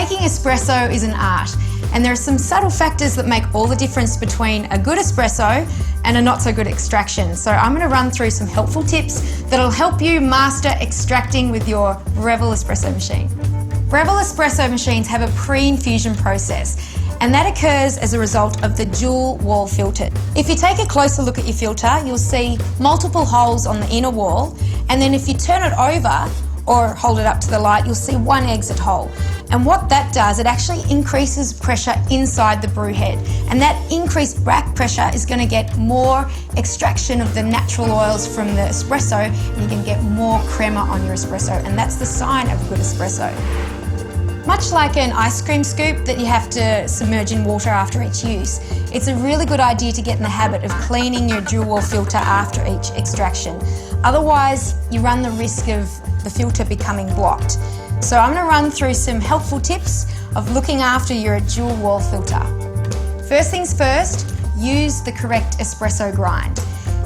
Making espresso is an art, and there are some subtle factors that make all the difference between a good espresso and a not so good extraction. So I'm going to run through some helpful tips that'll help you master extracting with your Breville espresso machine. Breville espresso machines have a pre-infusion process, and that occurs as a result of the dual wall filter. If you take a closer look at your filter, you'll see multiple holes on the inner wall, and then if you turn it over or hold it up to the light, you'll see one exit hole. And what that does, it actually increases pressure inside the brew head, and that increased back pressure is going to get more extraction of the natural oils from the espresso, and you can get more crema on your espresso, and that's the sign of a good espresso. Much like an ice cream scoop that you have to submerge in water after each use, it's a really good idea to get in the habit of cleaning your dual wall filter after each extraction. Otherwise, you run the risk of the filter becoming blocked. So I'm going to run through some helpful tips of looking after your dual wall filter. First things first, use the correct espresso grind.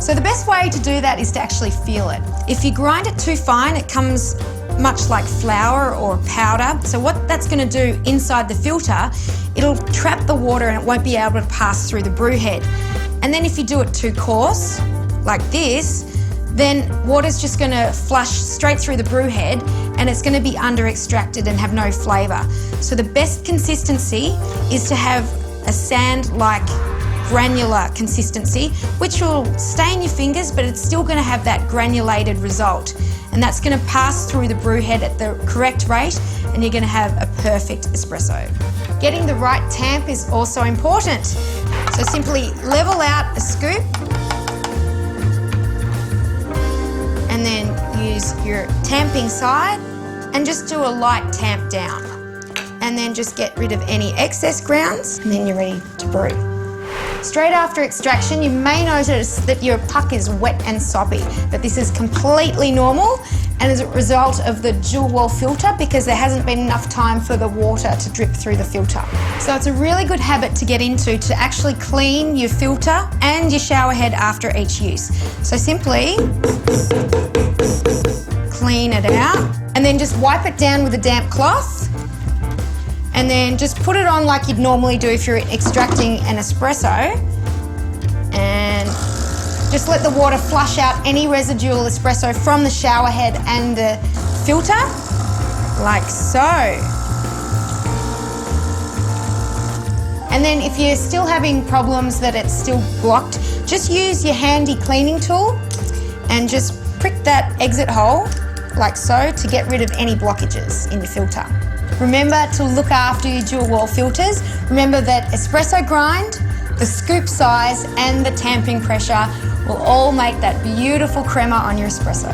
So the best way to do that is to actually feel it. If you grind it too fine, it comes much like flour or powder. So what that's going to do inside the filter, it'll trap the water and it won't be able to pass through the brew head. And then if you do it too coarse, like this, then water's just going to flush straight through the brew head and it's going to be under extracted and have no flavour. So the best consistency is to have a sand-like granular consistency, which will stay in your fingers, but it's still going to have that granulated result. And that's going to pass through the brew head at the correct rate, and you're going to have a perfect espresso. Getting the right tamp is also important. So simply level out a scoop and then use your tamping side and just do a light tamp down. And then just get rid of any excess grounds, and then you're ready to brew. Straight after extraction, you may notice that your puck is wet and soppy, but this is completely normal and as a result of the dual wall filter, because there hasn't been enough time for the water to drip through the filter. So it's a really good habit to get into, to actually clean your filter and your shower head after each use. So simply clean it out and then just wipe it down with a damp cloth. And then just put it on like you'd normally do if you're extracting an espresso, and just let the water flush out any residual espresso from the shower head and the filter, like so. And then if you're still having problems that it's still blocked, just use your handy cleaning tool and just prick that exit hole, like so, to get rid of any blockages in your filter. Remember to look after your dual wall filters. Remember that espresso grind, the scoop size and the tamping pressure will all make that beautiful crema on your espresso.